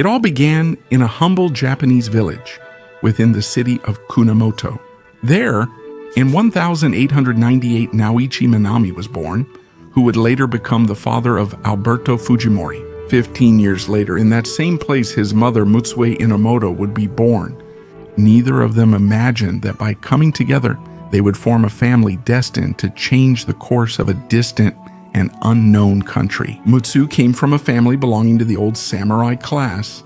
It all began in a humble Japanese village within the city of Kunamoto. There, in 1898, Naoichi Minami was born, who would later become the father of Alberto Fujimori. 15 years later, in that same place, his mother, Mutsue Inomoto, would be born. Neither of them imagined that by coming together, they would form a family destined to change the course of a distant and unknown country. Mutsu came from a family belonging to the old samurai class.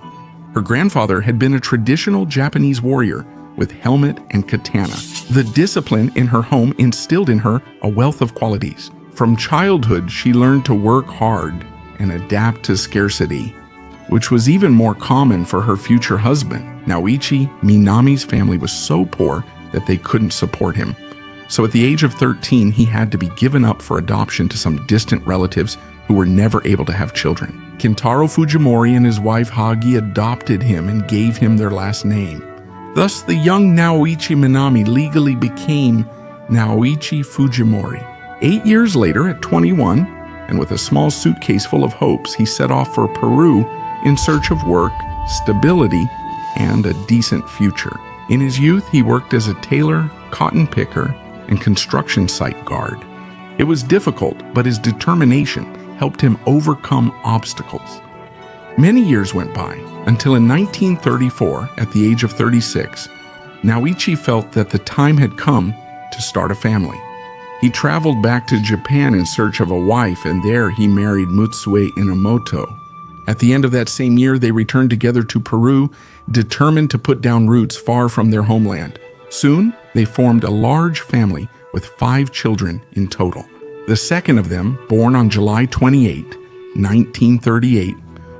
Her grandfather had been a traditional Japanese warrior with helmet and katana. The discipline in her home instilled in her a wealth of qualities. From childhood, she learned to work hard and adapt to scarcity, which was even more common for her future husband. Naoichi Minami's family was so poor that they couldn't support him. So at the age of 13, he had to be given up for adoption to some distant relatives who were never able to have children. Kintaro Fujimori and his wife Hagi adopted him and gave him their last name. Thus, the young Naoichi Minami legally became Naoichi Fujimori. 8 years later, at 21, and with a small suitcase full of hopes, he set off for Peru in search of work, stability, and a decent future. In his youth, he worked as a tailor, cotton picker, and construction site guard. It was difficult, but his determination helped him overcome obstacles. Many years went by, until in 1934, at the age of 36, Naoichi felt that the time had come to start a family. He traveled back to Japan in search of a wife, and there he married Mutsue Inomoto. At the end of that same year, they returned together to Peru, determined to put down roots far from their homeland. Soon, they formed a large family with 5 children in total. The second of them, born on July 28, 1938,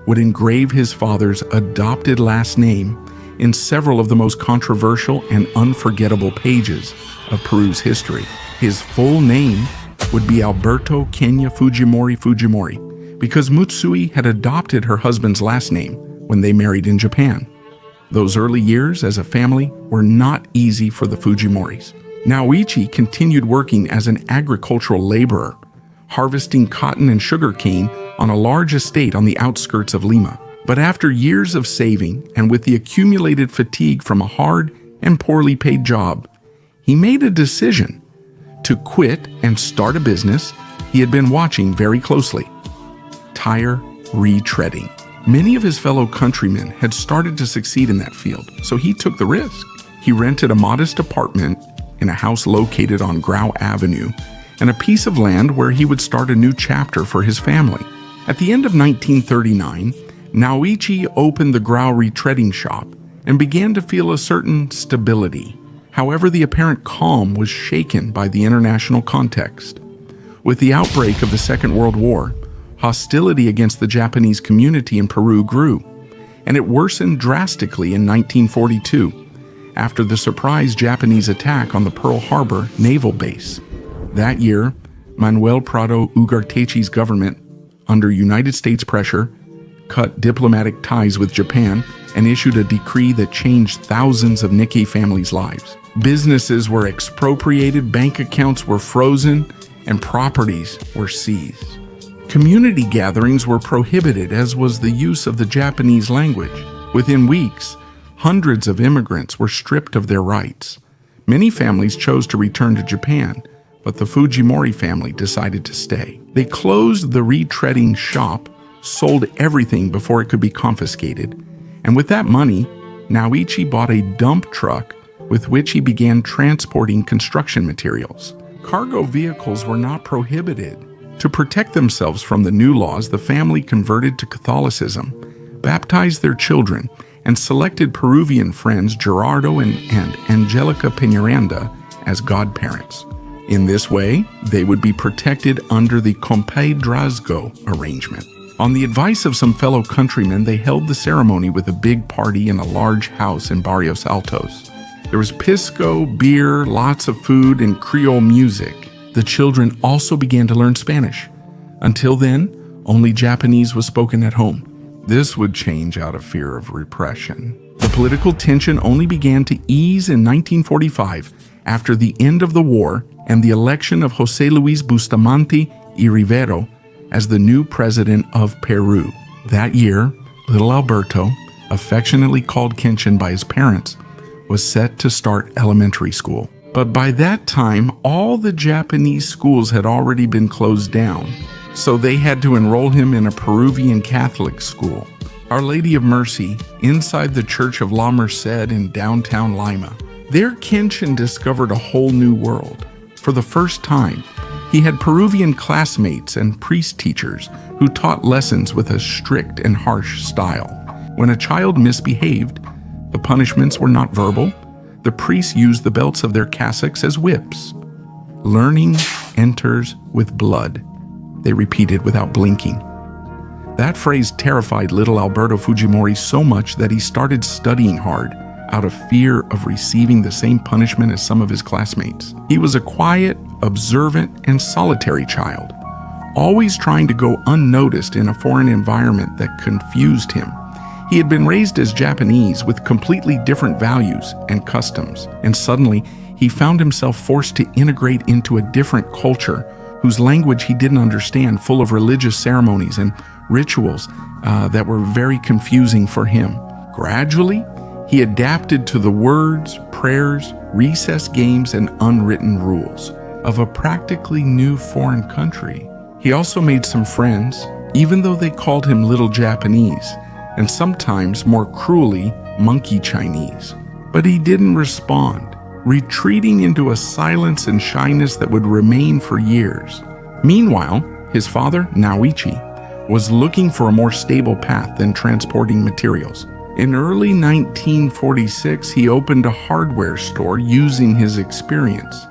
would engrave his father's adopted last name in several of the most controversial and unforgettable pages of Peru's history. His full name would be Alberto Kenya Fujimori, because Mutsui had adopted her husband's last name when they married in Japan. Those early years as a family were not easy for the Fujimoris. Naoichi continued working as an agricultural laborer, harvesting cotton and sugarcane on a large estate on the outskirts of Lima. But after years of saving and with the accumulated fatigue from a hard and poorly paid job, he made a decision to quit and start a business he had been watching very closely: tire retreading. Many of his fellow countrymen had started to succeed in that field, so he took the risk. He rented a modest apartment in a house located on Grau Avenue and a piece of land where he would start a new chapter for his family. At the end of 1939, Naoichi opened the Grau retreading shop and began to feel a certain stability. However, the apparent calm was shaken by the international context. With the outbreak of the Second World War, hostility against the Japanese community in Peru grew, and it worsened drastically in 1942 after the surprise Japanese attack on the Pearl Harbor naval base. That year, Manuel Prado Ugartechi's government, under United States pressure, cut diplomatic ties with Japan and issued a decree that changed thousands of Nikkei families' lives. Businesses were expropriated, bank accounts were frozen, and properties were seized. Community gatherings were prohibited, as was the use of the Japanese language. Within weeks, hundreds of immigrants were stripped of their rights. Many families chose to return to Japan, but the Fujimori family decided to stay. They closed the retreading shop, sold everything before it could be confiscated, and with that money, Naoichi bought a dump truck with which he began transporting construction materials. Cargo vehicles were not prohibited. To protect themselves from the new laws, the family converted to Catholicism, baptized their children, and selected Peruvian friends Gerardo and Angelica Peñaranda as godparents. In this way, they would be protected under the compadrazgo arrangement. On the advice of some fellow countrymen, they held the ceremony with a big party in a large house in Barrios Altos. There was pisco, beer, lots of food, and Creole music. The children also began to learn Spanish. Until then, only Japanese was spoken at home. This would change out of fear of repression. The political tension only began to ease in 1945 after the end of the war and the election of José Luis Bustamante y Rivero as the new president of Peru. That year, little Alberto, affectionately called Kenshin by his parents, was set to start elementary school. But by that time, all the Japanese schools had already been closed down, so they had to enroll him in a Peruvian Catholic school, Our Lady of Mercy, inside the Church of La Merced in downtown Lima. There, Kenshin discovered a whole new world. For the first time, he had Peruvian classmates and priest teachers who taught lessons with a strict and harsh style. When a child misbehaved, the punishments were not verbal. The priests used the belts of their cassocks as whips. Learning enters with blood, they repeated without blinking. That phrase terrified little Alberto Fujimori so much that he started studying hard out of fear of receiving the same punishment as some of his classmates. He was a quiet, observant, and solitary child, always trying to go unnoticed in a foreign environment that confused him. He had been raised as Japanese with completely different values and customs, and suddenly he found himself forced to integrate into a different culture whose language he didn't understand, full of religious ceremonies and rituals that were very confusing for him. Gradually, he adapted to the words, prayers, recess games, and unwritten rules of a practically new foreign country. He also made some friends, even though they called him Little Japanese, and sometimes more cruelly, Monkey Chinese. But he didn't respond, retreating into a silence and shyness that would remain for years. Meanwhile, his father, Naoichi, was looking for a more stable path than transporting materials. In early 1946, he opened a hardware store using his experience.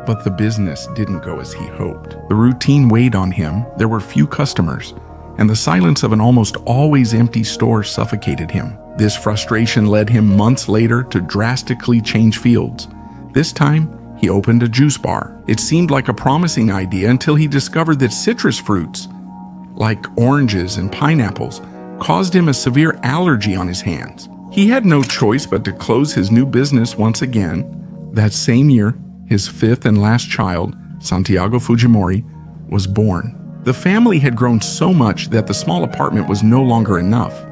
But the business didn't go as he hoped. The routine weighed on him, there were few customers, and the silence of an almost always empty store suffocated him. This frustration led him months later to drastically change fields. This time, he opened a juice bar. It seemed like a promising idea until he discovered that citrus fruits, like oranges and pineapples, caused him a severe allergy on his hands. He had no choice but to close his new business once again. That same year, his fifth and last child, Santiago Fujimori, was born. The family had grown so much that the small apartment was no longer enough,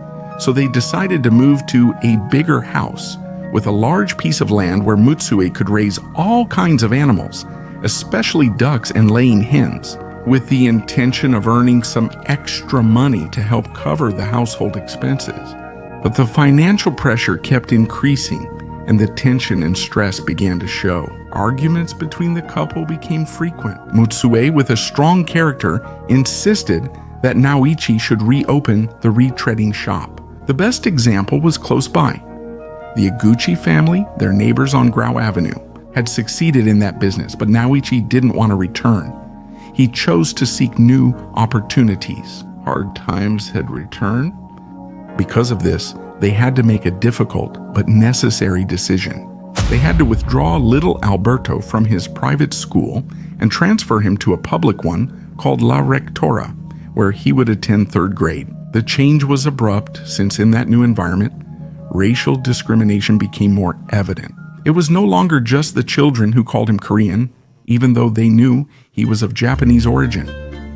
so they decided to move to a bigger house with a large piece of land where Mutsue could raise all kinds of animals, especially ducks and laying hens, with the intention of earning some extra money to help cover the household expenses. But the financial pressure kept increasing, and the tension and stress began to show. Arguments between the couple became frequent. Mutsue, with a strong character, insisted that Naoichi should reopen the retreading shop. The best example was close by. The Iguchi family, their neighbors on Grau Avenue, had succeeded in that business, but Naoichi didn't want to return. He chose to seek new opportunities. Hard times had returned. Because of this, they had to make a difficult but necessary decision. They had to withdraw little Alberto from his private school and transfer him to a public one called La Rectora, where he would attend third grade. The change was abrupt, since in that new environment, racial discrimination became more evident. It was no longer just the children who called him Korean, even though they knew he was of Japanese origin.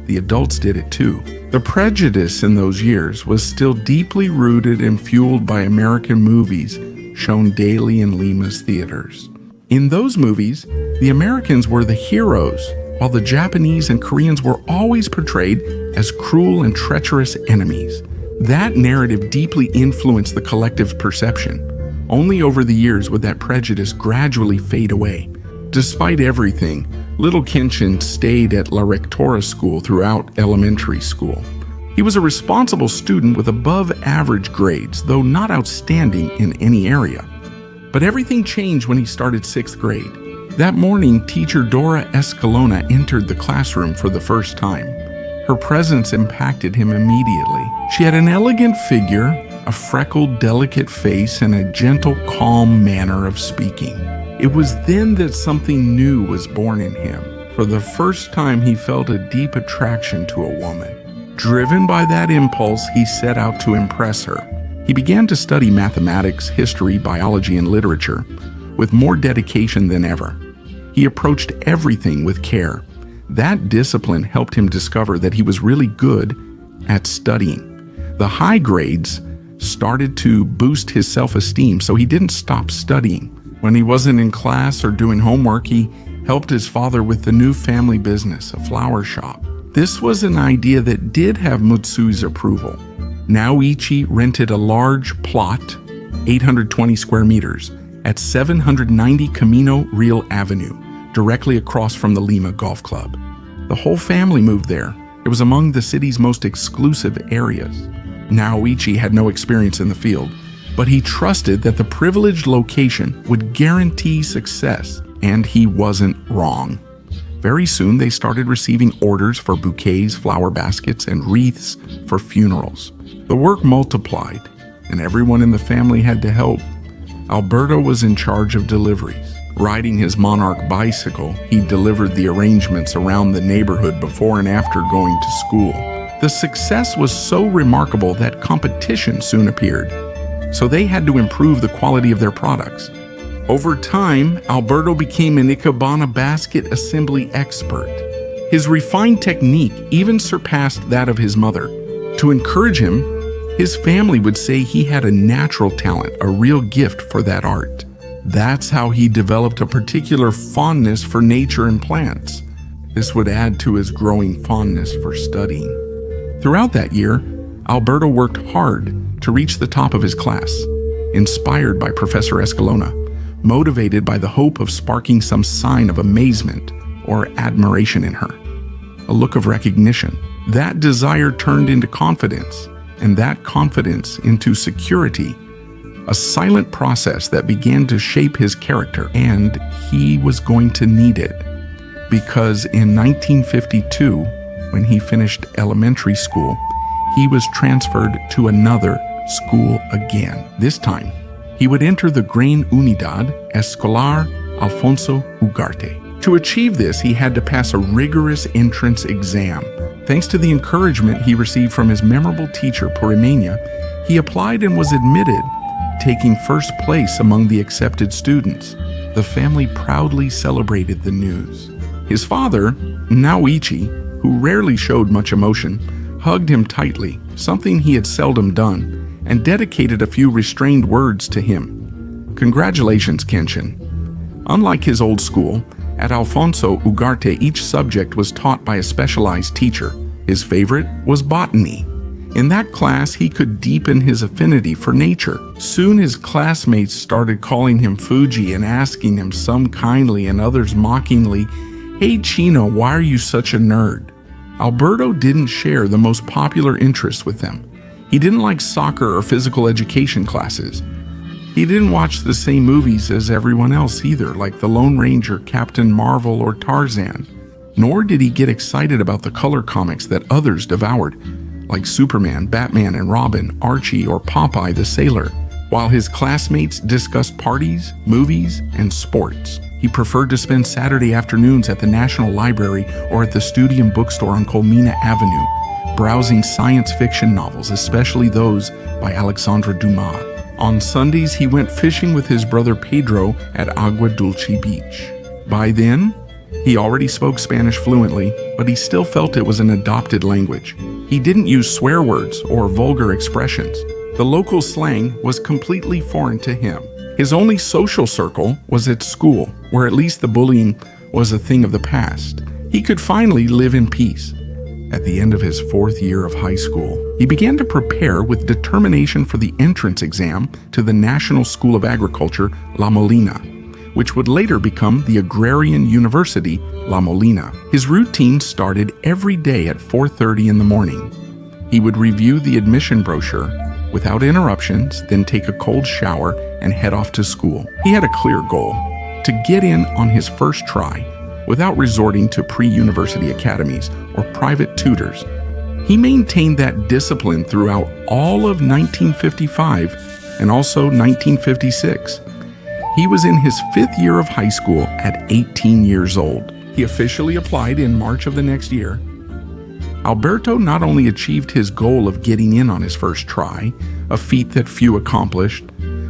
The adults did it too. The prejudice in those years was still deeply rooted and fueled by American movies shown daily in Lima's theaters. In those movies, the Americans were the heroes, while the Japanese and Koreans were always portrayed as cruel and treacherous enemies. That narrative deeply influenced the collective perception. Only over the years would that prejudice gradually fade away. Despite everything, little Kenshin stayed at La Rectora school throughout elementary school. He was a responsible student with above-average grades, though not outstanding in any area. But everything changed when he started sixth grade. That morning, teacher Dora Escalona entered the classroom for the first time. Her presence impacted him immediately. She had an elegant figure, a freckled, delicate face, and a gentle, calm manner of speaking. It was then that something new was born in him. For the first time, he felt a deep attraction to a woman. Driven by that impulse, he set out to impress her. He began to study mathematics, history, biology, and literature with more dedication than ever. He approached everything with care. That discipline helped him discover that he was really good at studying. The high grades started to boost his self-esteem, so he didn't stop studying. When he wasn't in class or doing homework, he helped his father with the new family business, a flower shop. This was an idea that did have Mutsui's approval. Naoichi rented a large plot, 820 square meters, at 790 Camino Real Avenue, directly across from the Lima Golf Club. The whole family moved there. It was among the city's most exclusive areas. Naoichi had no experience in the field, but he trusted that the privileged location would guarantee success, and he wasn't wrong. Very soon, they started receiving orders for bouquets, flower baskets, and wreaths for funerals. The work multiplied, and everyone in the family had to help. Alberto was in charge of deliveries. Riding his Monarch bicycle, he delivered the arrangements around the neighborhood before and after going to school. The success was so remarkable that competition soon appeared, so they had to improve the quality of their products. Over time, Alberto became an ikebana basket assembly expert. His refined technique even surpassed that of his mother. To encourage him, his family would say he had a natural talent, a real gift for that art. That's how he developed a particular fondness for nature and plants. This would add to his growing fondness for studying. Throughout that year, Alberto worked hard to reach the top of his class, inspired by Professor Escalona, motivated by the hope of sparking some sign of amazement or admiration in her, a look of recognition. That desire turned into confidence, and that confidence into security, a silent process that began to shape his character, and he was going to need it. Because in 1952, when he finished elementary school, he was transferred to another school again. This time, he would enter the Gran Unidad Escolar Alfonso Ugarte. To achieve this, he had to pass a rigorous entrance exam. Thanks to the encouragement he received from his memorable teacher, Purimania, he applied and was admitted, taking first place among the accepted students. The family proudly celebrated the news. His father, Naoichi, who rarely showed much emotion, hugged him tightly, something he had seldom done, and dedicated a few restrained words to him. Congratulations, Kenshin. Unlike his old school, at Alfonso Ugarte each subject was taught by a specialized teacher. His favorite was botany. In that class, he could deepen his affinity for nature. Soon his classmates started calling him Fuji and asking him, some kindly and others mockingly, "Hey Chino, why are you such a nerd?" Alberto didn't share the most popular interests with them. He didn't like soccer or physical education classes. He didn't watch the same movies as everyone else either, like The Lone Ranger, Captain Marvel, or Tarzan. Nor did he get excited about the color comics that others devoured, like Superman, Batman and Robin, Archie, or Popeye the Sailor. While his classmates discussed parties, movies, and sports, he preferred to spend Saturday afternoons at the National Library or at the Studium bookstore on Colmena Avenue, browsing science fiction novels, especially those by Alexandre Dumas. On Sundays, he went fishing with his brother Pedro at Agua Dulce Beach. By then, he already spoke Spanish fluently, but he still felt it was an adopted language. He didn't use swear words or vulgar expressions. The local slang was completely foreign to him. His only social circle was at school, where at least the bullying was a thing of the past. He could finally live in peace. At the end of his 4th year of high school, he began to prepare with determination for the entrance exam to the National School of Agriculture, La Molina, which would later become the Agrarian University, La Molina. His routine started every day at 4:30 in the morning. He would review the admission brochure without interruptions, then take a cold shower and head off to school. He had a clear goal: to get in on his first try without resorting to pre-university academies or private tutors. He maintained that discipline throughout all of 1955 and also 1956. He was in his 5th year of high school at 18 years old. He officially applied in March of the next year. Alberto not only achieved his goal of getting in on his first try, a feat that few accomplished,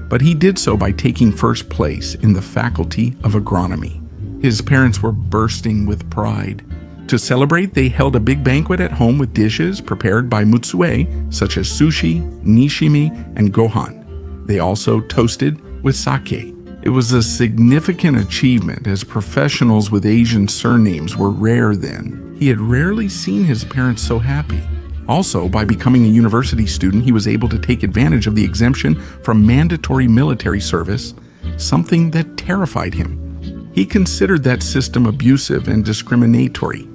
but he did so by taking first place in the Faculty of Agronomy. His parents were bursting with pride. To celebrate, they held a big banquet at home with dishes prepared by Mutsue, such as sushi, nishimi, and gohan. They also toasted with sake. It was a significant achievement, as professionals with Asian surnames were rare then. He had rarely seen his parents so happy. Also, by becoming a university student, he was able to take advantage of the exemption from mandatory military service, something that terrified him. He considered that system abusive and discriminatory.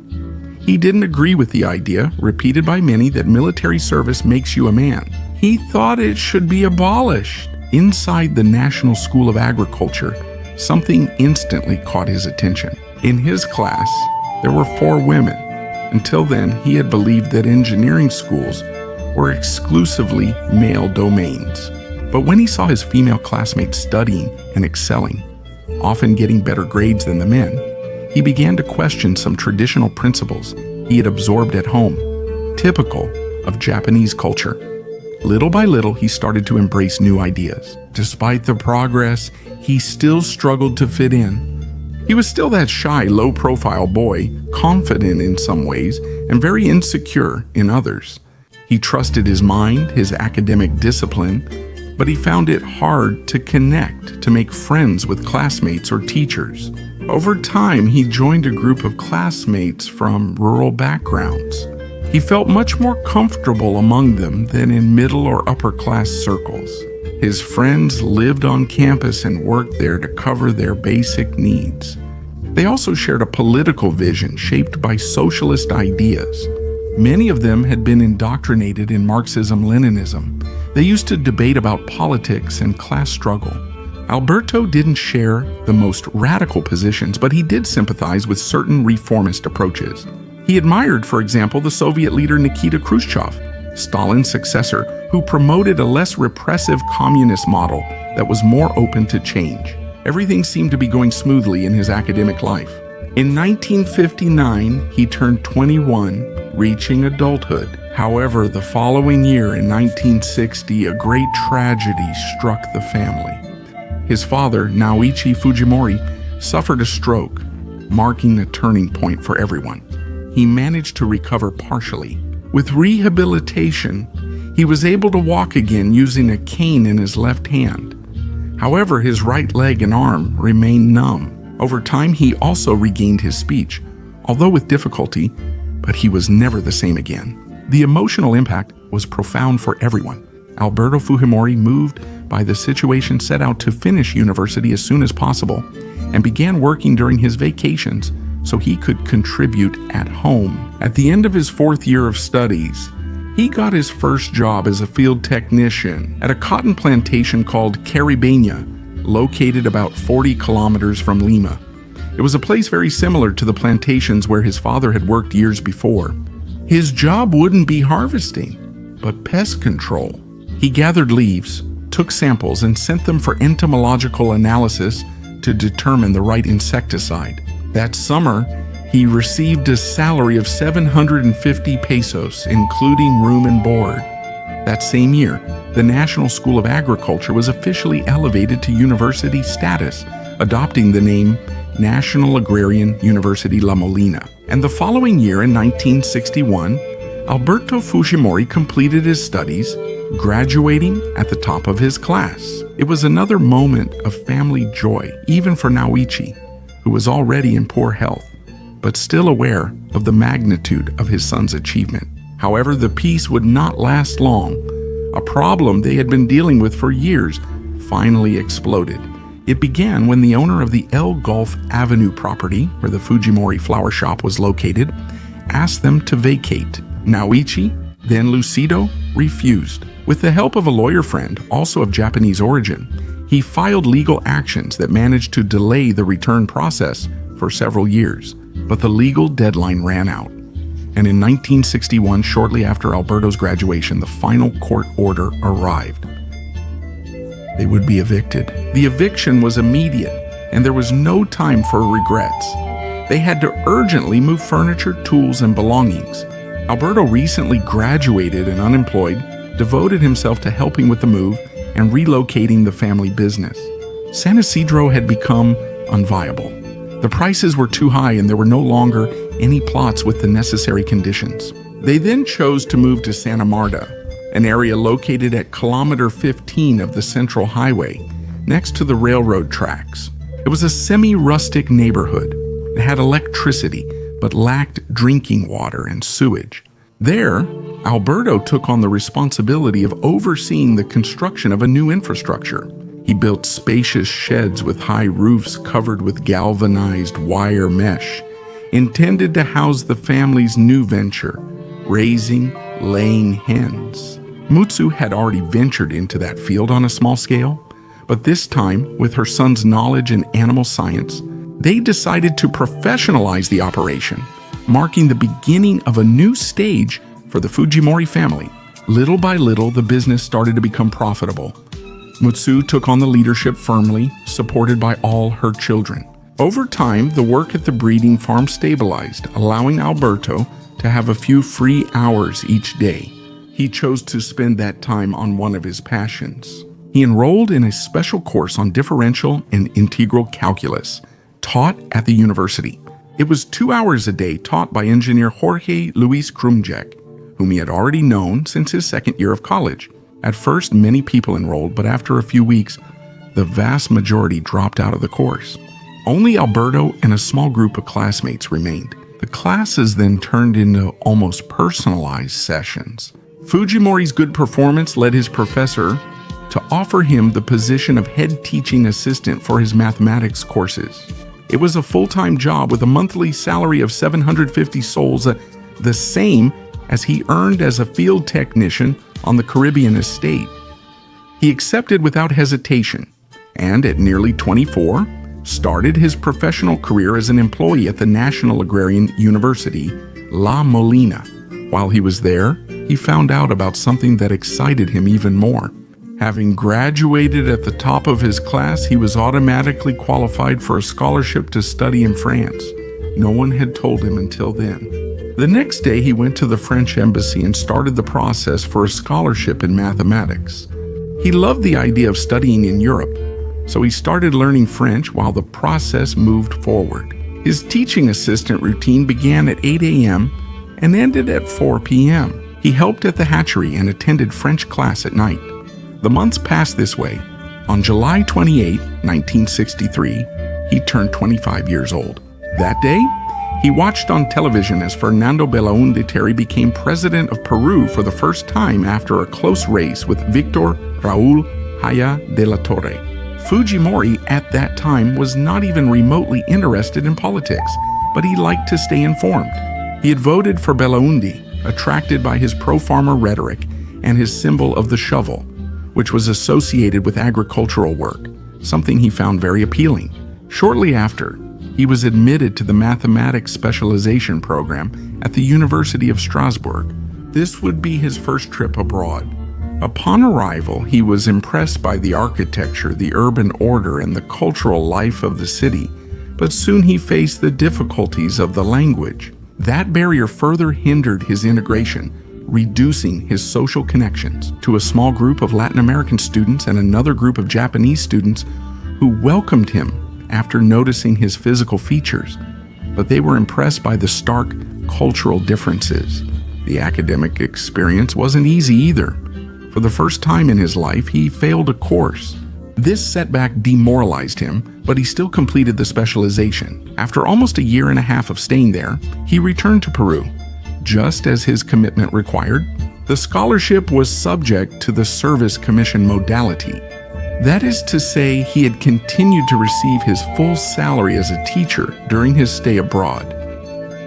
He didn't agree with the idea, repeated by many, that military service makes you a man. He thought it should be abolished. Inside the National School of Agriculture, something instantly caught his attention. In his class, there were 4 women. Until then, he had believed that engineering schools were exclusively male domains. But when he saw his female classmates studying and excelling, often getting better grades than the men, he began to question some traditional principles he had absorbed at home, typical of Japanese culture. Little by little, he started to embrace new ideas. Despite the progress, he still struggled to fit in. He was still that shy, low-profile boy, confident in some ways and very insecure in others. He trusted his mind, his academic discipline, but he found it hard to connect, to make friends with classmates or teachers. Over time, he joined a group of classmates from rural backgrounds. He felt much more comfortable among them than in middle or upper class circles. His friends lived on campus and worked there to cover their basic needs. They also shared a political vision shaped by socialist ideas. Many of them had been indoctrinated in Marxism-Leninism. They used to debate about politics and class struggle. Alberto didn't share the most radical positions, but he did sympathize with certain reformist approaches. He admired, for example, the Soviet leader Nikita Khrushchev, Stalin's successor, who promoted a less repressive communist model that was more open to change. Everything seemed to be going smoothly in his academic life. In 1959, he turned 21, reaching adulthood. However, the following year, in 1960, a great tragedy struck the family. His father, Naoichi Fujimori, suffered a stroke, marking the turning point for everyone. He managed to recover partially. With rehabilitation, he was able to walk again using a cane in his left hand. However, his right leg and arm remained numb. Over time, he also regained his speech, although with difficulty, but he was never the same again. The emotional impact was profound for everyone. Alberto Fujimori, moved by the situation, set out to finish university as soon as possible and began working during his vacations so he could contribute at home. At the end of his 4th year of studies, he got his first job as a field technician at a cotton plantation called Caribeña, located about 40 kilometers from Lima. It was a place very similar to the plantations where his father had worked years before. His job wouldn't be harvesting, but pest control. He gathered leaves, took samples, and sent them for entomological analysis to determine the right insecticide. That summer, he received a salary of 750 pesos, including room and board. That same year, the National School of Agriculture was officially elevated to university status, adopting the name National Agrarian University La Molina. And the following year, in 1961, Alberto Fujimori completed his studies, graduating at the top of his class. It was another moment of family joy, even for Naoichi, who was already in poor health, but still aware of the magnitude of his son's achievement. However, the peace would not last long. A problem they had been dealing with for years finally exploded. It began when the owner of the El Gulf Avenue property, where the Fujimori flower shop was located, asked them to vacate. Naoichi, then Lucido, refused. With the help of a lawyer friend, also of Japanese origin, he filed legal actions that managed to delay the return process for several years. But the legal deadline ran out. And in 1961, shortly after Alberto's graduation, the final court order arrived. They would be evicted. The eviction was immediate, and there was no time for regrets. They had to urgently move furniture, tools, and belongings. Alberto, recently graduated and unemployed, devoted himself to helping with the move and relocating the family business. San Isidro had become unviable. The prices were too high and there were no longer any plots with the necessary conditions. They then chose to move to Santa Marta, an area located at kilometer 15 of the Central Highway, next to the railroad tracks. It was a semi-rustic neighborhood. It had electricity, but lacked drinking water and sewage. There, Alberto took on the responsibility of overseeing the construction of a new infrastructure. He built spacious sheds with high roofs covered with galvanized wire mesh, intended to house the family's new venture, raising laying hens. Mutsu had already ventured into that field on a small scale, but this time, with her son's knowledge in animal science, they decided to professionalize the operation, marking the beginning of a new stage for the Fujimori family. Little by little, the business started to become profitable. Mutsu took on the leadership firmly, supported by all her children. Over time, the work at the breeding farm stabilized, allowing Alberto to have a few free hours each day. He chose to spend that time on one of his passions. He enrolled in a special course on differential and integral calculus, taught at the university. It was 2 hours a day taught by engineer Jorge Luis Krumjek, whom he had already known since his second year of college. At first, many people enrolled, but after a few weeks, the vast majority dropped out of the course. Only Alberto and a small group of classmates remained. The classes then turned into almost personalized sessions. Fujimori's good performance led his professor to offer him the position of head teaching assistant for his mathematics courses. It was a full-time job with a monthly salary of 750 sols, the same as he earned as a field technician on the Caribbean estate. He accepted without hesitation, and at nearly 24, started his professional career as an employee at the National Agrarian University, La Molina. While he was there, he found out about something that excited him even more. Having graduated at the top of his class, he was automatically qualified for a scholarship to study in France. No one had told him until then. The next day, he went to the French embassy and started the process for a scholarship in mathematics. He loved the idea of studying in Europe, so he started learning French while the process moved forward. His teaching assistant routine began at 8 a.m. and ended at 4 p.m. He helped at the hatchery and attended French class at night. The months passed this way. On July 28, 1963, he turned 25 years old. That day, he watched on television as Fernando Belaúnde Terry became president of Peru for the first time after a close race with Victor Raúl Haya de la Torre. Fujimori at that time was not even remotely interested in politics, but he liked to stay informed. He had voted for Belaúnde, attracted by his pro-farmer rhetoric and his symbol of the shovel, which was associated with agricultural work, something he found very appealing. Shortly after, he was admitted to the mathematics specialization program at the University of Strasbourg. This would be his first trip abroad. Upon arrival, he was impressed by the architecture, the urban order, and the cultural life of the city, but soon he faced the difficulties of the language. That barrier further hindered his integration, reducing his social connections to a small group of Latin American students and another group of Japanese students who welcomed him after noticing his physical features, but they were impressed by the stark cultural differences. The academic experience wasn't easy either. For the first time in his life, he failed a course. This setback demoralized him, but he still completed the specialization. After almost a year and a half of staying there, he returned to Peru. Just as his commitment required, the scholarship was subject to the service commission modality. That is to say, he had continued to receive his full salary as a teacher during his stay abroad.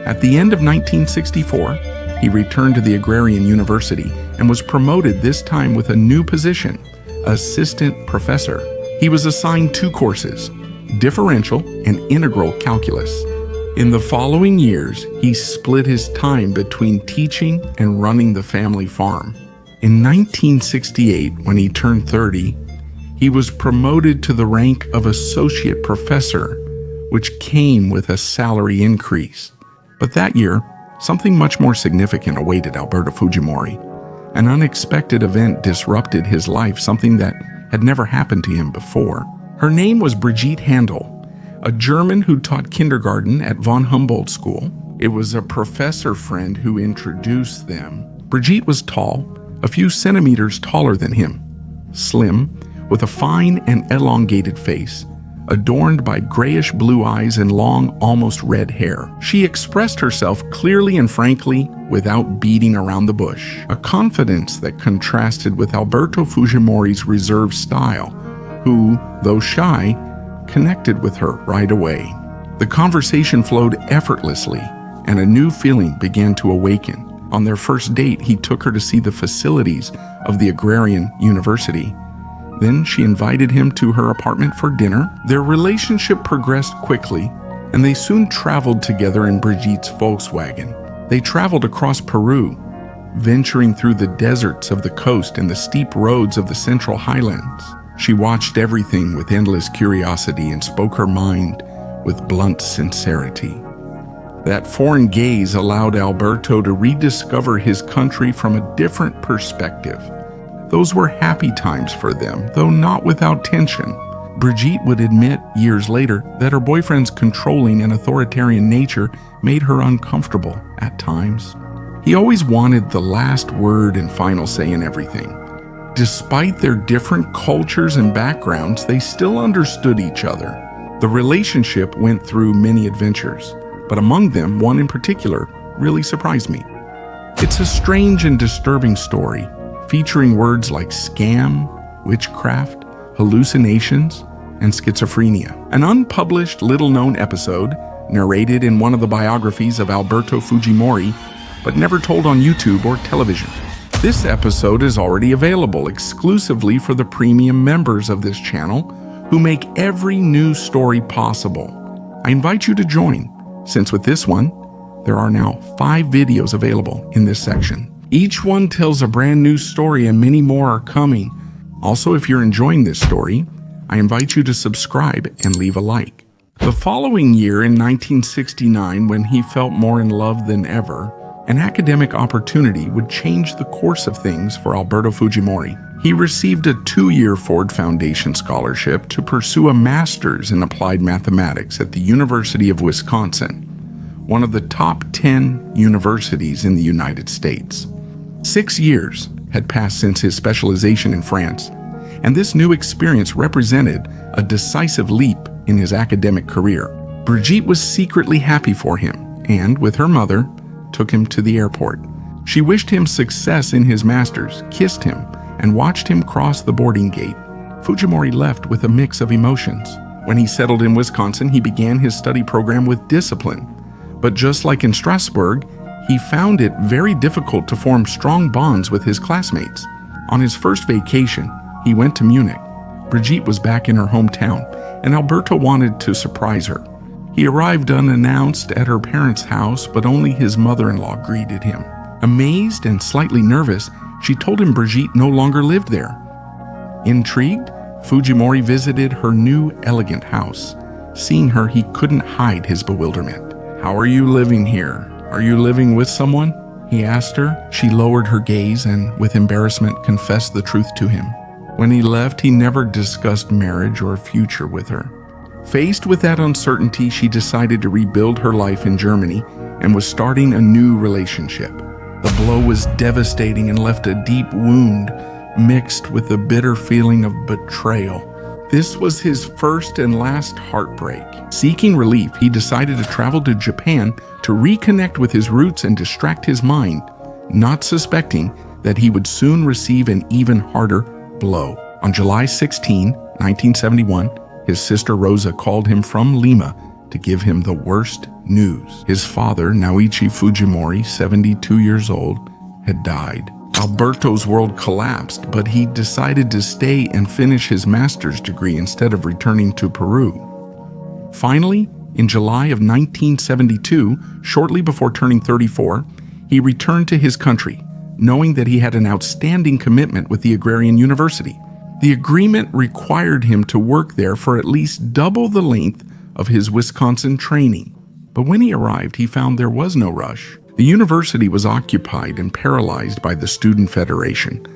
At the end of 1964, he returned to the Agrarian University and was promoted this time with a new position, assistant professor. He was assigned 2 courses, differential and integral calculus. In the following years, he split his time between teaching and running the family farm. In 1968, when he turned 30, he was promoted to the rank of associate professor, which came with a salary increase. But that year, something much more significant awaited Alberto Fujimori. An unexpected event disrupted his life, something that had never happened to him before. Her name was Brigitte Handel, a German who taught kindergarten at von Humboldt School. It was a professor friend who introduced them. Brigitte was tall, a few centimeters taller than him, slim, with a fine and elongated face, adorned by grayish blue eyes and long, almost red hair. She expressed herself clearly and frankly without beating around the bush, a confidence that contrasted with Alberto Fujimori's reserved style, who, though shy, connected with her right away. The conversation flowed effortlessly, and a new feeling began to awaken. On their first date, he took her to see the facilities of the Agrarian University. Then she invited him to her apartment for dinner. Their relationship progressed quickly, and they soon traveled together in Brigitte's Volkswagen. They traveled across Peru, venturing through the deserts of the coast and the steep roads of the Central Highlands. She watched everything with endless curiosity and spoke her mind with blunt sincerity. That foreign gaze allowed Alberto to rediscover his country from a different perspective. Those were happy times for them, though not without tension. Brigitte would admit years later that her boyfriend's controlling and authoritarian nature made her uncomfortable at times. He always wanted the last word and final say in everything. Despite their different cultures and backgrounds, they still understood each other. The relationship went through many adventures, but among them, one in particular really surprised me. It's a strange and disturbing story, featuring words like scam, witchcraft, hallucinations, and schizophrenia. An unpublished, little-known episode, narrated in one of the biographies of Alberto Fujimori, but never told on YouTube or television. This episode is already available exclusively for the premium members of this channel, who make every new story possible. I invite you to join, since with this one, there are now 5 videos available in this section. Each one tells a brand new story and many more are coming. Also, if you're enjoying this story, I invite you to subscribe and leave a like. The following year in 1969, when he felt more in love than ever, an academic opportunity would change the course of things for Alberto Fujimori. He received a 2-year Ford Foundation scholarship to pursue a master's in applied mathematics at the University of Wisconsin, one of the top 10 universities in the United States. 6 years had passed since his specialization in France, and this new experience represented a decisive leap in his academic career. Brigitte was secretly happy for him, and with her mother, took him to the airport. She wished him success in his master's, kissed him, and watched him cross the boarding gate. Fujimori left with a mix of emotions. When he settled in Wisconsin, he began his study program with discipline. But just like in Strasbourg, he found it very difficult to form strong bonds with his classmates. On his first vacation, he went to Munich. Brigitte was back in her hometown, and Alberto wanted to surprise her. He arrived unannounced at her parents' house, but only his mother-in-law greeted him. Amazed and slightly nervous, she told him Brigitte no longer lived there. Intrigued, Fujimori visited her new, elegant house. Seeing her, he couldn't hide his bewilderment. "How are you living here? Are you living with someone?" he asked her. She lowered her gaze and, with embarrassment, confessed the truth to him. When he left, he never discussed marriage or future with her. Faced with that uncertainty, she decided to rebuild her life in Germany and was starting a new relationship. The blow was devastating and left a deep wound, mixed with a bitter feeling of betrayal. This was his first and last heartbreak. Seeking relief, he decided to travel to Japan to reconnect with his roots and distract his mind, not suspecting that he would soon receive an even harder blow. On July 16, 1971, his sister Rosa called him from Lima to give him the worst news. His father, Naoichi Fujimori, 72 years old, had died. Alberto's world collapsed, but he decided to stay and finish his master's degree instead of returning to Peru. Finally, in July of 1972, shortly before turning 34, he returned to his country, knowing that he had an outstanding commitment with the Agrarian University. The agreement required him to work there for at least double the length of his Wisconsin training. But when he arrived, he found there was no rush. The university was occupied and paralyzed by the Student Federation,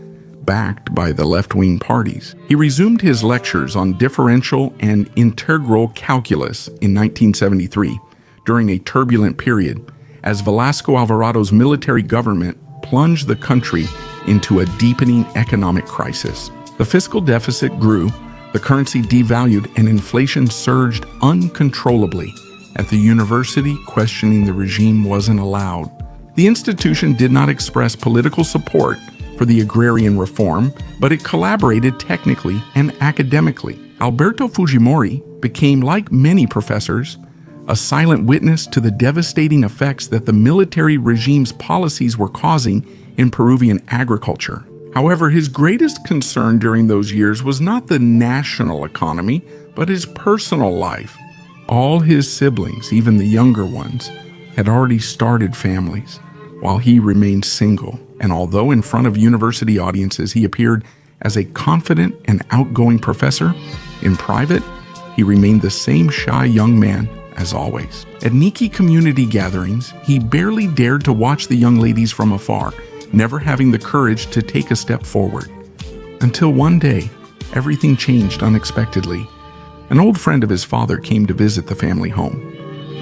backed by the left-wing parties. He resumed his lectures on differential and integral calculus in 1973, during a turbulent period, as Velasco Alvarado's military government plunged the country into a deepening economic crisis. The fiscal deficit grew, the currency devalued, and inflation surged uncontrollably. At the university, questioning the regime wasn't allowed. The institution did not express political support for the agrarian reform, but it collaborated technically and academically. Alberto Fujimori became, like many professors, a silent witness to the devastating effects that the military regime's policies were causing in Peruvian agriculture. However, his greatest concern during those years was not the national economy, but his personal life. All his siblings, even the younger ones, had already started families, while he remained single. And although in front of university audiences he appeared as a confident and outgoing professor, in private, he remained the same shy young man as always. At Niki community gatherings, he barely dared to watch the young ladies from afar, never having the courage to take a step forward. Until one day, everything changed unexpectedly. An old friend of his father came to visit the family home.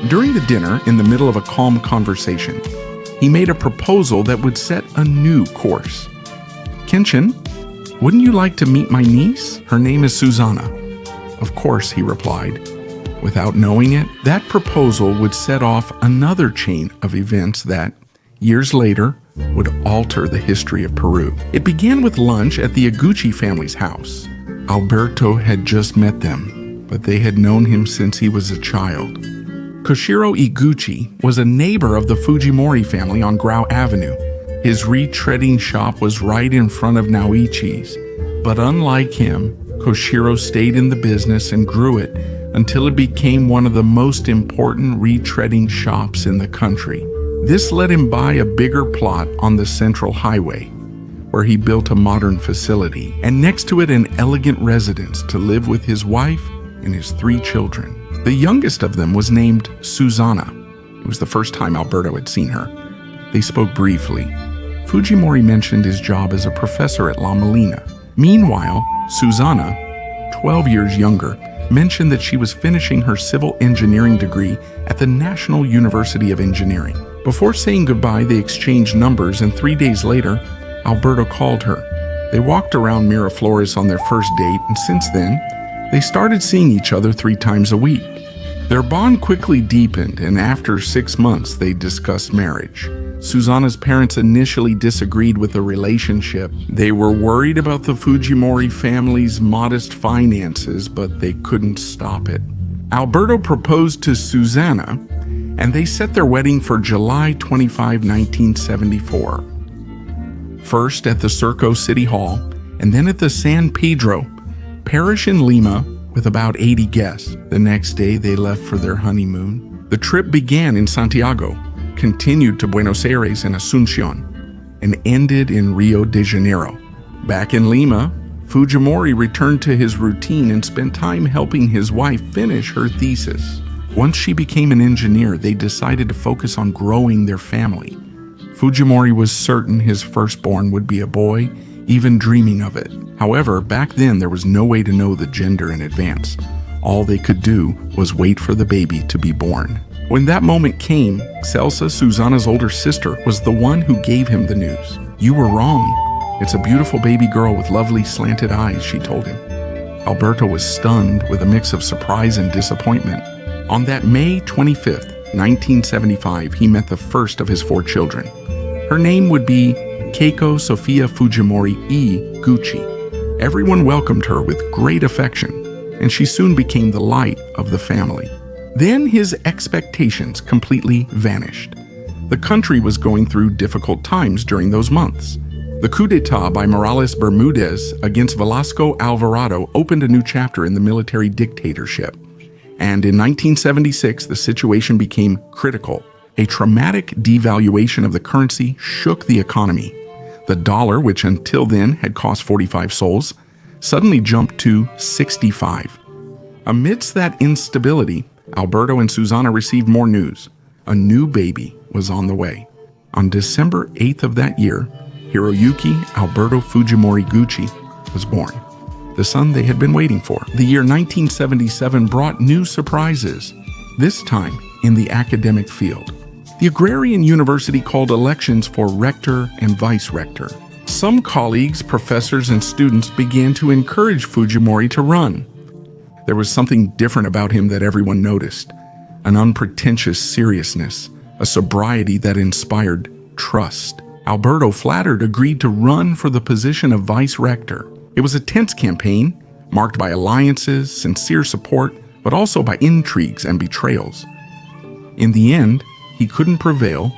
During the dinner, in the middle of a calm conversation, he made a proposal that would set a new course. "Kenshin, wouldn't you like to meet my niece? Her name is Susana." "Of course," he replied. Without knowing it, that proposal would set off another chain of events that, years later, would alter the history of Peru. It began with lunch at the Iguchi family's house. Alberto had just met them, but they had known him since he was a child. Koshiro Iguchi was a neighbor of the Fujimori family on Grau Avenue. His retreading shop was right in front of Naoichi's. But unlike him, Koshiro stayed in the business and grew it until it became one of the most important retreading shops in the country. This let him buy a bigger plot on the Central Highway, where he built a modern facility, and next to it an elegant residence to live with his wife and his 3 children. The youngest of them was named Susana. It was the first time Alberto had seen her. They spoke briefly. Fujimori mentioned his job as a professor at La Molina. Meanwhile, Susana, 12 years younger, mentioned that she was finishing her civil engineering degree at the National University of Engineering. Before saying goodbye, they exchanged numbers, and 3 days later, Alberto called her. They walked around Miraflores on their first date, and since then, they started seeing each other 3 times a week. Their bond quickly deepened, and after 6 months, they discussed marriage. Susana's parents initially disagreed with the relationship. They were worried about the Fujimori family's modest finances, but they couldn't stop it. Alberto proposed to Susana, and they set their wedding for July 25, 1974. First at the Surco City Hall, and then at the San Pedro parish in Lima with about 80 guests. The next day, they left for their honeymoon. The trip began in Santiago, continued to Buenos Aires and Asunción, and ended in Rio de Janeiro. Back in Lima, Fujimori returned to his routine and spent time helping his wife finish her thesis. Once she became an engineer, they decided to focus on growing their family. Fujimori was certain his firstborn would be a boy, even dreaming of it. However, back then there was no way to know the gender in advance. All they could do was wait for the baby to be born. When that moment came, Celsa, Susana's older sister, was the one who gave him the news. "You were wrong. It's a beautiful baby girl with lovely slanted eyes," she told him. Alberto was stunned with a mix of surprise and disappointment. On that May 25th, 1975, he met the first of his 4 children. Her name would be Keiko Sofia Fujimori Iguchi. Everyone welcomed her with great affection, and she soon became the light of the family. Then his expectations completely vanished. The country was going through difficult times during those months. The coup d'etat by Morales Bermudez against Velasco Alvarado opened a new chapter in the military dictatorship. And in 1976, the situation became critical. A traumatic devaluation of the currency shook the economy. The dollar, which until then had cost 45 sols, suddenly jumped to 65. Amidst that instability, Alberto and Susana received more news. A new baby was on the way. On December 8th of that year, Hiroyuki Alberto Fujimori Iguchi was born, the son they had been waiting for. The year 1977 brought new surprises, this time in the academic field. The agrarian university called elections for rector and vice-rector. Some colleagues, professors, and students began to encourage Fujimori to run. There was something different about him that everyone noticed, an unpretentious seriousness, a sobriety that inspired trust. Alberto, flattered, agreed to run for the position of vice-rector. It was a tense campaign, marked by alliances, sincere support, but also by intrigues and betrayals. In the end, he couldn't prevail.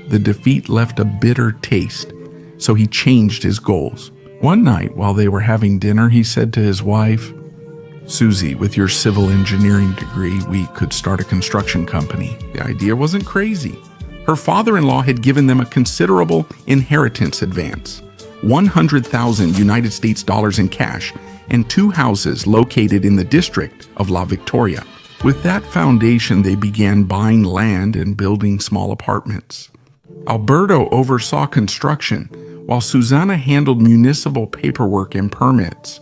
The defeat left a bitter taste, so he changed his goals. One night, while they were having dinner, he said to his wife, "Susie, with your civil engineering degree, we could start a construction company." The idea wasn't crazy. Her father-in-law had given them a considerable inheritance advance, 100,000 United States dollars in cash, and 2 houses located in the district of La Victoria. With that foundation, they began buying land and building small apartments. Alberto oversaw construction, while Susana handled municipal paperwork and permits.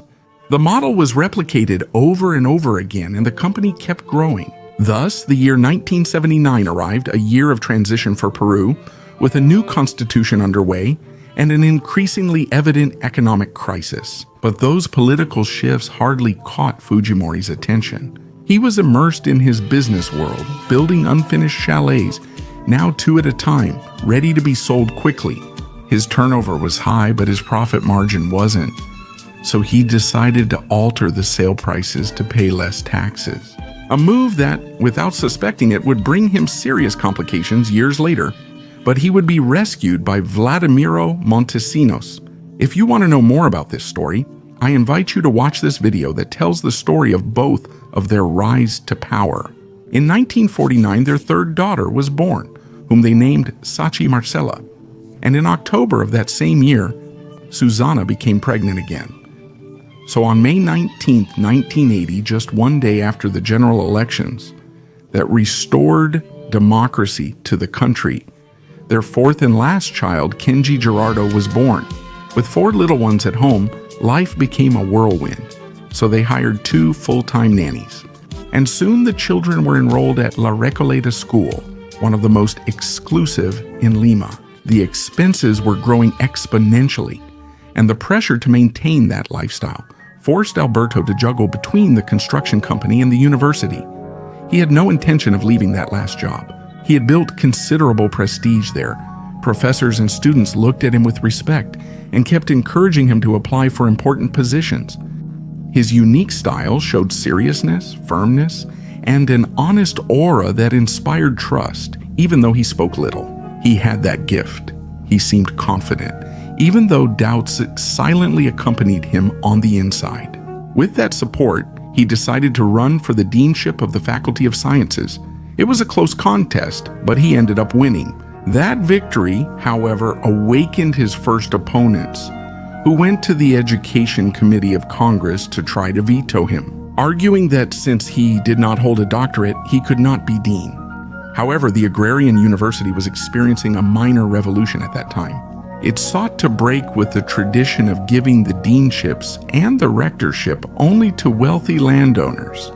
The model was replicated over and over again, and the company kept growing. Thus, the year 1979 arrived, a year of transition for Peru, with a new constitution underway and an increasingly evident economic crisis. But those political shifts hardly caught Fujimori's attention. He was immersed in his business world, building unfinished chalets, now 2 at a time, ready to be sold quickly. His turnover was high, but his profit margin wasn't. So he decided to alter the sale prices to pay less taxes. A move that, without suspecting it, would bring him serious complications years later, but he would be rescued by Vladimiro Montesinos. If you want to know more about this story, I invite you to watch this video that tells the story of both of their rise to power. In 1949, their 3rd daughter was born, whom they named Sachi Marcela. And in October of that same year, Susana became pregnant again. So on May 19, 1980, just one day after the general elections that restored democracy to the country, their 4th and last child, Kenji Gerardo, was born. With 4 little ones at home, life became a whirlwind, so they hired 2 full-time nannies. And soon the children were enrolled at La Recoleta School, one of the most exclusive in Lima. The expenses were growing exponentially, and the pressure to maintain that lifestyle forced Alberto to juggle between the construction company and the university. He had no intention of leaving that last job. He had built considerable prestige there. Professors and students looked at him with respect and kept encouraging him to apply for important positions. His unique style showed seriousness, firmness, and an honest aura that inspired trust, even though he spoke little. He had that gift. He seemed confident, even though doubts silently accompanied him on the inside. With that support, he decided to run for the deanship of the Faculty of Sciences. It was a close contest, but he ended up winning. That victory, however, awakened his first opponents, who went to the Education Committee of Congress to try to veto him, arguing that since he did not hold a doctorate, he could not be dean. However, the agrarian university was experiencing a minor revolution at that time. It sought to break with the tradition of giving the deanships and the rectorship only to wealthy landowners,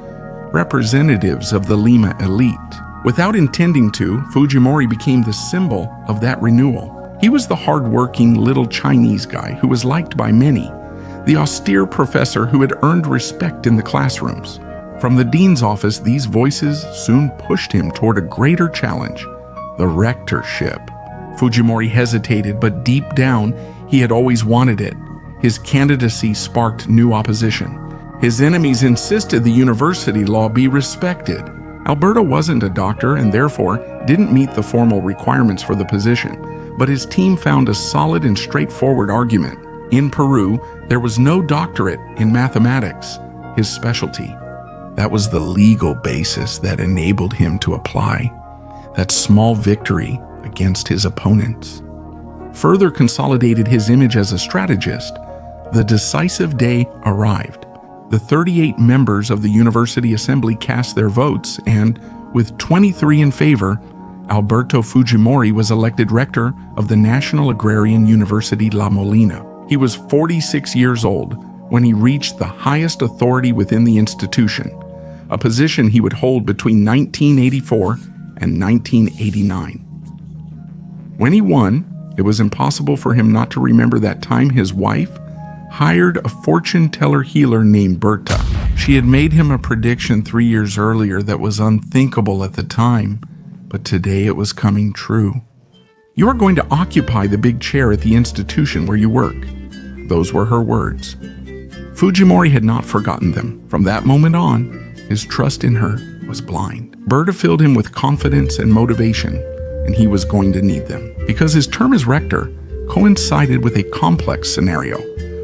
representatives of the Lima elite. Without intending to, Fujimori became the symbol of that renewal. He was the hard-working little Chinese guy who was liked by many, the austere professor who had earned respect in the classrooms. From the dean's office, these voices soon pushed him toward a greater challenge, the rectorship. Fujimori hesitated, but deep down, he had always wanted it. His candidacy sparked new opposition. His enemies insisted the university law be respected. Alberto wasn't a doctor and therefore didn't meet the formal requirements for the position, but his team found a solid and straightforward argument. In Peru, there was no doctorate in mathematics, his specialty. That was the legal basis that enabled him to apply. That small victory against his opponents further consolidated his image as a strategist. The decisive day arrived. The 38 members of the University Assembly cast their votes, and with 23 in favor, Alberto Fujimori was elected rector of the National Agrarian University La Molina. He was 46 years old when he reached the highest authority within the institution, a position he would hold between 1984 and 1989. When he won, it was impossible for him not to remember that time his wife hired a fortune teller healer named Berta. She had made him a prediction 3 years earlier that was unthinkable at the time, but today it was coming true. "You are going to occupy the big chair at the institution where you work." Those were her words. Fujimori had not forgotten them. From that moment on, his trust in her was blind. Berta filled him with confidence and motivation, and he was going to need them. Because his term as rector coincided with a complex scenario: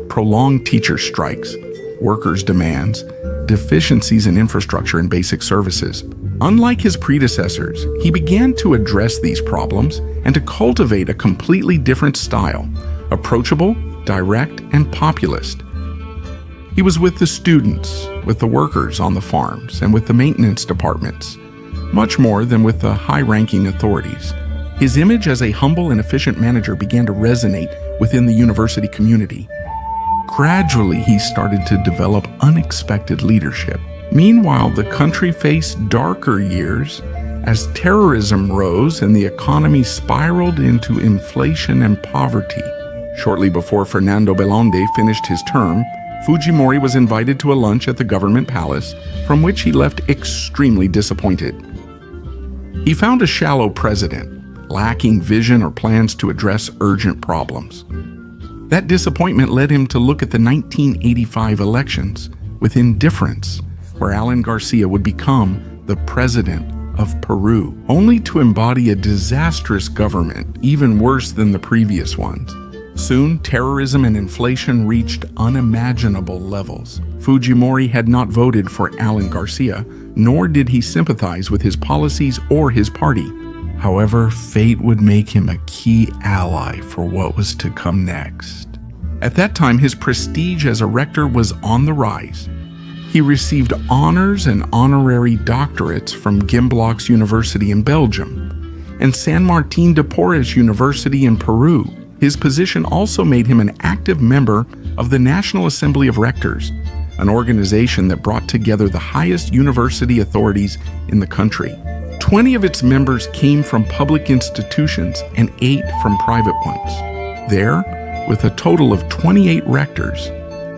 prolonged teacher strikes, workers' demands, deficiencies in infrastructure and basic services. Unlike his predecessors, he began to address these problems and to cultivate a completely different style: approachable, direct, and populist. He was with the students, with the workers on the farms, and with the maintenance departments, much more than with the high-ranking authorities. His image as a humble and efficient manager began to resonate within the university community. Gradually, he started to develop unexpected leadership. Meanwhile, the country faced darker years as terrorism rose and the economy spiraled into inflation and poverty. Shortly before Fernando Belaunde finished his term, Fujimori was invited to a lunch at the government palace, from which he left extremely disappointed. He found a shallow president, lacking vision or plans to address urgent problems. That disappointment led him to look at the 1985 elections with indifference, where Alan Garcia would become the president of Peru, only to embody a disastrous government, even worse than the previous ones. Soon, terrorism and inflation reached unimaginable levels. Fujimori had not voted for Alan Garcia, nor did he sympathize with his policies or his party. However, fate would make him a key ally for what was to come next. At that time, his prestige as a rector was on the rise. He received honors and honorary doctorates from Gimblocks University in Belgium and San Martín de Porres University in Peru. His position also made him an active member of the National Assembly of Rectors, an organization that brought together the highest university authorities in the country. 20 of its members came from public institutions and 8 from private ones. There, with a total of 28 rectors,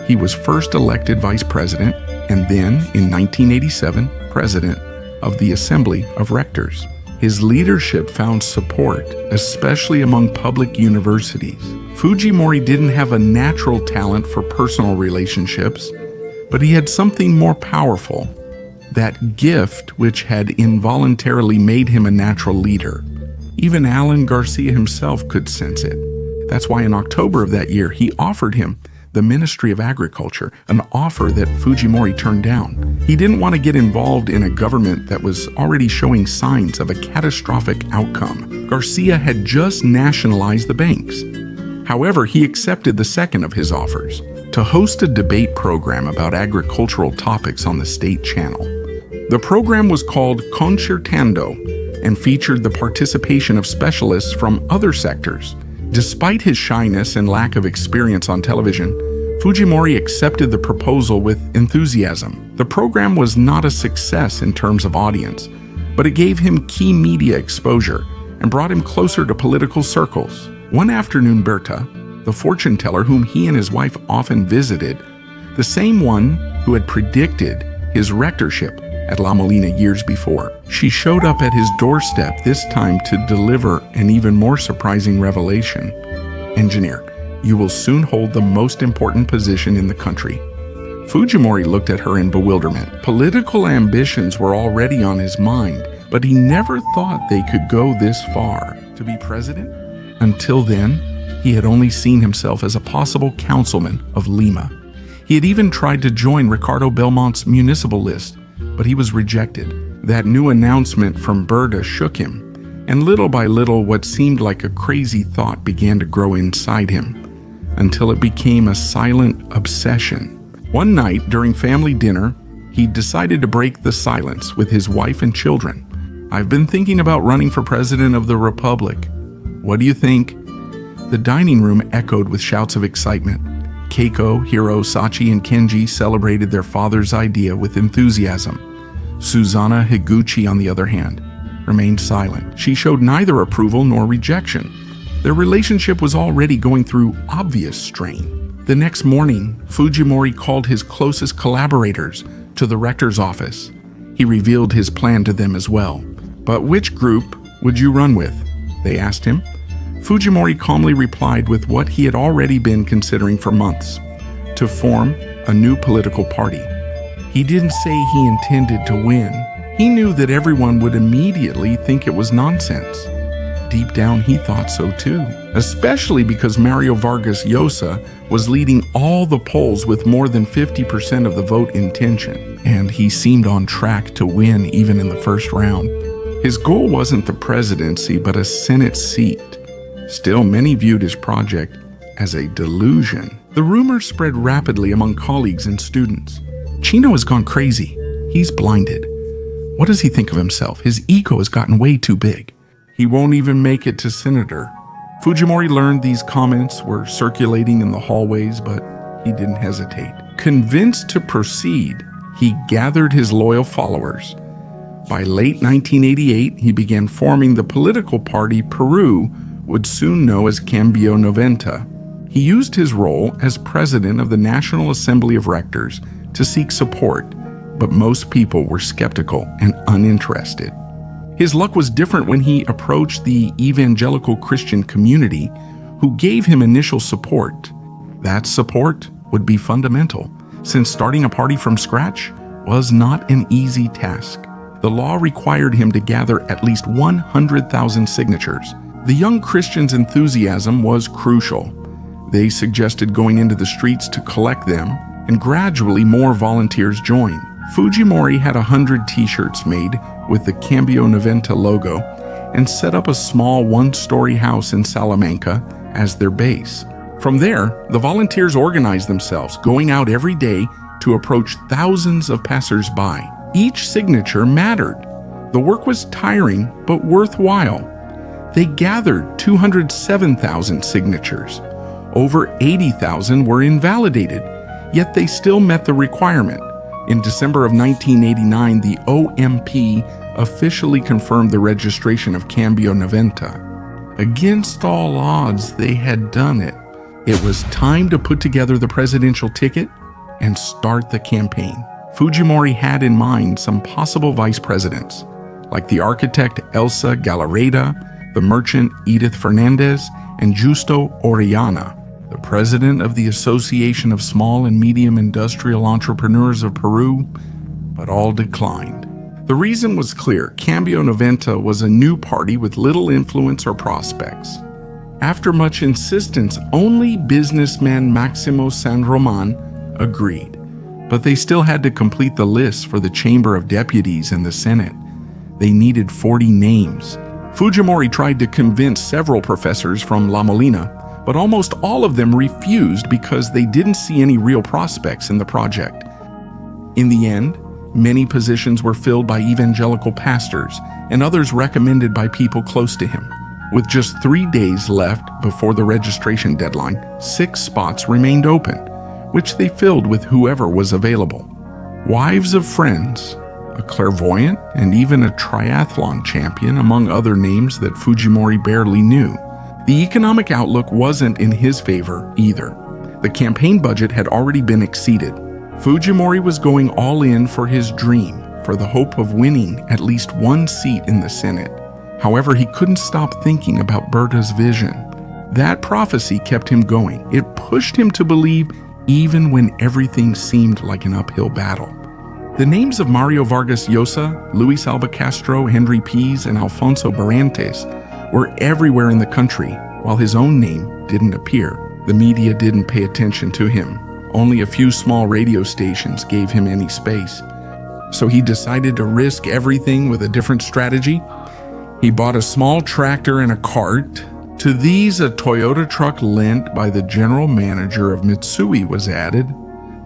he was first elected vice president and then, in 1987, president of the Assembly of Rectors. His leadership found support, especially among public universities. Fujimori didn't have a natural talent for personal relationships, but he had something more powerful: that gift which had involuntarily made him a natural leader. Even Alan Garcia himself could sense it. That's why in October of that year, he offered him the Ministry of Agriculture, an offer that Fujimori turned down. He didn't want to get involved in a government that was already showing signs of a catastrophic outcome. Garcia had just nationalized the banks. However, he accepted the second of his offers, to host a debate program about agricultural topics on the state channel. The program was called Concertando and featured the participation of specialists from other sectors. Despite his shyness and lack of experience on television, Fujimori accepted the proposal with enthusiasm. The program was not a success in terms of audience, but it gave him key media exposure and brought him closer to political circles. One afternoon, Berta, the fortune teller whom he and his wife often visited, the same one who had predicted his rectorship at La Molina years before. She showed up at his doorstep, this time to deliver an even more surprising revelation. "Engineer, you will soon hold the most important position in the country." Fujimori looked at her in bewilderment. Political ambitions were already on his mind, but he never thought they could go this far. To be president? Until then, he had only seen himself as a possible councilman of Lima. He had even tried to join Ricardo Belmont's municipal list, but he was rejected. That new announcement from Berta shook him, and little by little what seemed like a crazy thought began to grow inside him, until it became a silent obsession. One night during family dinner, he decided to break the silence with his wife and children. "I've been thinking about running for president of the Republic. What do you think?" The dining room echoed with shouts of excitement. Keiko, Hiro, Sachi, and Kenji celebrated their father's idea with enthusiasm. Susanna Higuchi, on the other hand, remained silent. She showed neither approval nor rejection. Their relationship was already going through obvious strain. The next morning, Fujimori called his closest collaborators to the rector's office. He revealed his plan to them as well. "But which group would you run with?" they asked him. Fujimori calmly replied with what he had already been considering for months: to form a new political party. He didn't say he intended to win. He knew that everyone would immediately think it was nonsense. Deep down, he thought so too, especially because Mario Vargas Llosa was leading all the polls with more than 50% of the vote intention, and he seemed on track to win even in the first round. His goal wasn't the presidency, but a Senate seat. Still, many viewed his project as a delusion. The rumors spread rapidly among colleagues and students. "Chino has gone crazy. He's blinded. What does he think of himself? His ego has gotten way too big. He won't even make it to senator." Fujimori learned these comments were circulating in the hallways, but he didn't hesitate. Convinced to proceed, he gathered his loyal followers. By late 1988, he began forming the political party Peru would soon know as Cambio 90. He used his role as president of the National Assembly of Rectors to seek support, but most people were skeptical and uninterested. His luck was different when he approached the evangelical Christian community, who gave him initial support. That support would be fundamental, since starting a party from scratch was not an easy task. The law required him to gather at least 100,000 signatures. The young Christians' enthusiasm was crucial. They suggested going into the streets to collect them, and gradually more volunteers joined. Fujimori had 100 t-shirts made with the Cambio 90 logo and set up a small one-story house in Salamanca as their base. From there, the volunteers organized themselves, going out every day to approach thousands of passers-by. Each signature mattered. The work was tiring, but worthwhile. They gathered 207,000 signatures. Over 80,000 were invalidated, yet they still met the requirement. In December of 1989, the OMP officially confirmed the registration of Cambio 90. Against all odds, they had done it. It was time to put together the presidential ticket and start the campaign. Fujimori had in mind some possible vice presidents, like the architect Elsa Galarreta, the merchant Edith Fernandez, and Justo Orellana, the president of the Association of Small and Medium Industrial Entrepreneurs of Peru, but all declined. The reason was clear: Cambio 90 was a new party with little influence or prospects. After much insistence, only businessman Maximo San Roman agreed, but they still had to complete the list for the Chamber of Deputies and the Senate. They needed 40 names. Fujimori tried to convince several professors from La Molina, but almost all of them refused because they didn't see any real prospects in the project. In the end, many positions were filled by evangelical pastors and others recommended by people close to him. With just 3 days left before the registration deadline, 6 spots remained open, which they filled with whoever was available. Wives of friends, a clairvoyant, and even a triathlon champion, among other names that Fujimori barely knew. The economic outlook wasn't in his favor either. The campaign budget had already been exceeded. Fujimori was going all in for his dream, for the hope of winning at least one seat in the Senate. However, he couldn't stop thinking about Berta's vision. That prophecy kept him going. It pushed him to believe even when everything seemed like an uphill battle. The names of Mario Vargas Llosa, Luis Alba Castro, Henry Pease, and Alfonso Barrantes were everywhere in the country, while his own name didn't appear. The media didn't pay attention to him. Only a few small radio stations gave him any space. So he decided to risk everything with a different strategy. He bought a small tractor and a cart. To these, a Toyota truck lent by the general manager of Mitsui was added.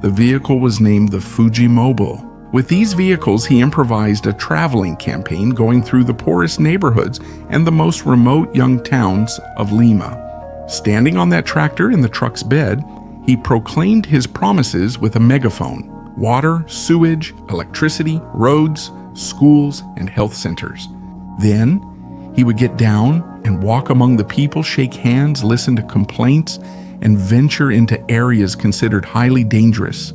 The vehicle was named the Fujimobile. With these vehicles, he improvised a traveling campaign going through the poorest neighborhoods and the most remote young towns of Lima. Standing on that tractor in the truck's bed, he proclaimed his promises with a megaphone: water, sewage, electricity, roads, schools, and health centers. Then, He would get down and walk among the people, shake hands, listen to complaints, and venture into areas considered highly dangerous,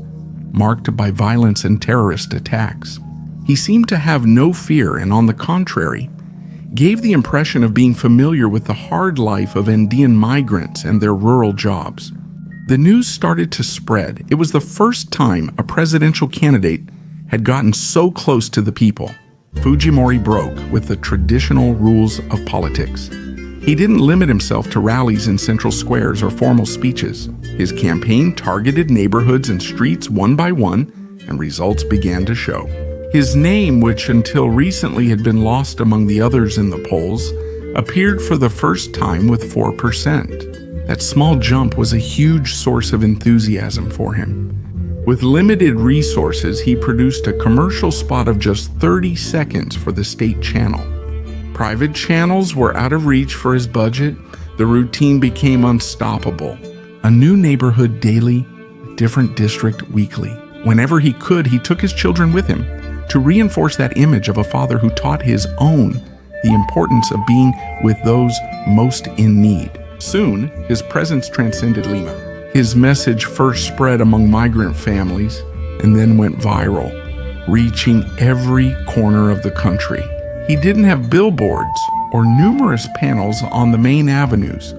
marked by violence and terrorist attacks. He seemed to have no fear and, on the contrary, gave the impression of being familiar with the hard life of Andean migrants and their rural jobs. The news started to spread. It was the first time a presidential candidate had gotten so close to the people. Fujimori broke with the traditional rules of politics. He didn't limit himself to rallies in central squares or formal speeches. His campaign targeted neighborhoods and streets one by one, and results began to show. His name, which until recently had been lost among the others in the polls, appeared for the first time with 4%. That small jump was a huge source of enthusiasm for him. With limited resources, he produced a commercial spot of just 30 seconds for the state channel. Private channels were out of reach for his budget. The routine became unstoppable. A new neighborhood daily, a different district weekly. Whenever he could, he took his children with him to reinforce that image of a father who taught his own the importance of being with those most in need. Soon, his presence transcended Lima. His message first spread among migrant families and then went viral, reaching every corner of the country. He didn't have billboards or numerous panels on the main avenues.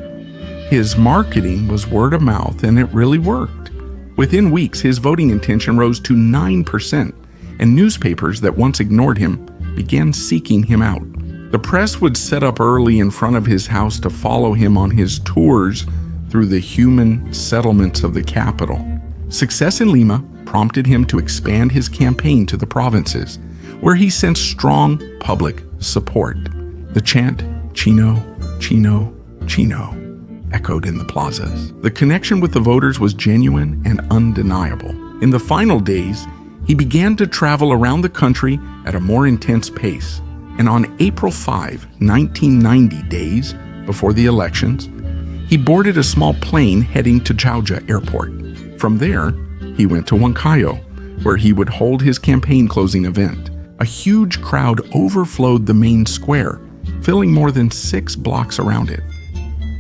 His marketing was word of mouth, and it really worked. Within weeks, his voting intention rose to 9%, and newspapers that once ignored him began seeking him out. The press would set up early in front of his house to follow him on his tours through the human settlements of the capital. Success in Lima prompted him to expand his campaign to the provinces, where he sensed strong public support. The chant, "Chino, Chino, Chino," echoed in the plazas. The connection with the voters was genuine and undeniable. In the final days, he began to travel around the country at a more intense pace. And on April 5, 1990, days before the elections, he boarded a small plane heading to Jauja Airport. From there, he went to Huancayo, where he would hold his campaign closing event. A huge crowd overflowed the main square, filling more than 6 blocks around it.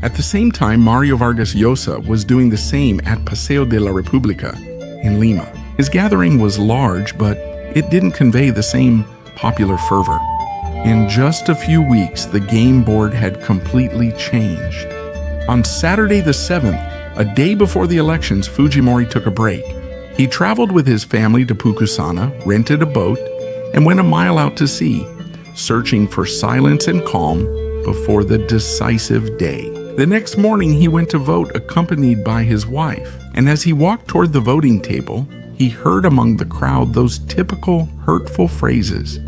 At the same time, Mario Vargas Llosa was doing the same at Paseo de la República in Lima. His gathering was large, but it didn't convey the same popular fervor. In just a few weeks, the game board had completely changed. On Saturday the 7th, a day before the elections, Fujimori took a break. He traveled with his family to Pucusana, rented a boat, and went a mile out to sea, searching for silence and calm before the decisive day. The next morning, he went to vote accompanied by his wife, and as he walked toward the voting table, he heard among the crowd those typical hurtful phrases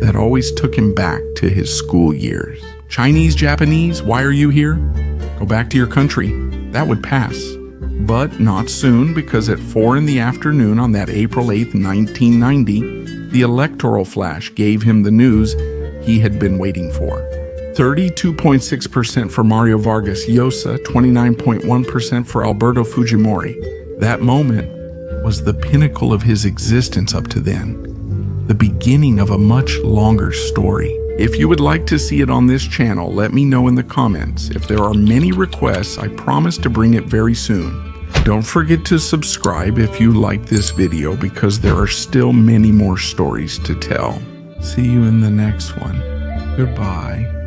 that always took him back to his school years. "Chinese, Japanese, why are you here? Go back to your country." That would pass. But not soon, because at 4 in the afternoon on that April 8, 1990, the electoral flash gave him the news he had been waiting for. 32.6% for Mario Vargas Llosa, 29.1% for Alberto Fujimori. That moment was the pinnacle of his existence up to then, the beginning of a much longer story. If you would like to see it on this channel, let me know in the comments. If there are many requests, I promise to bring it very soon. Don't forget to subscribe if you like this video, because there are still many more stories to tell. See you in the next one. Goodbye.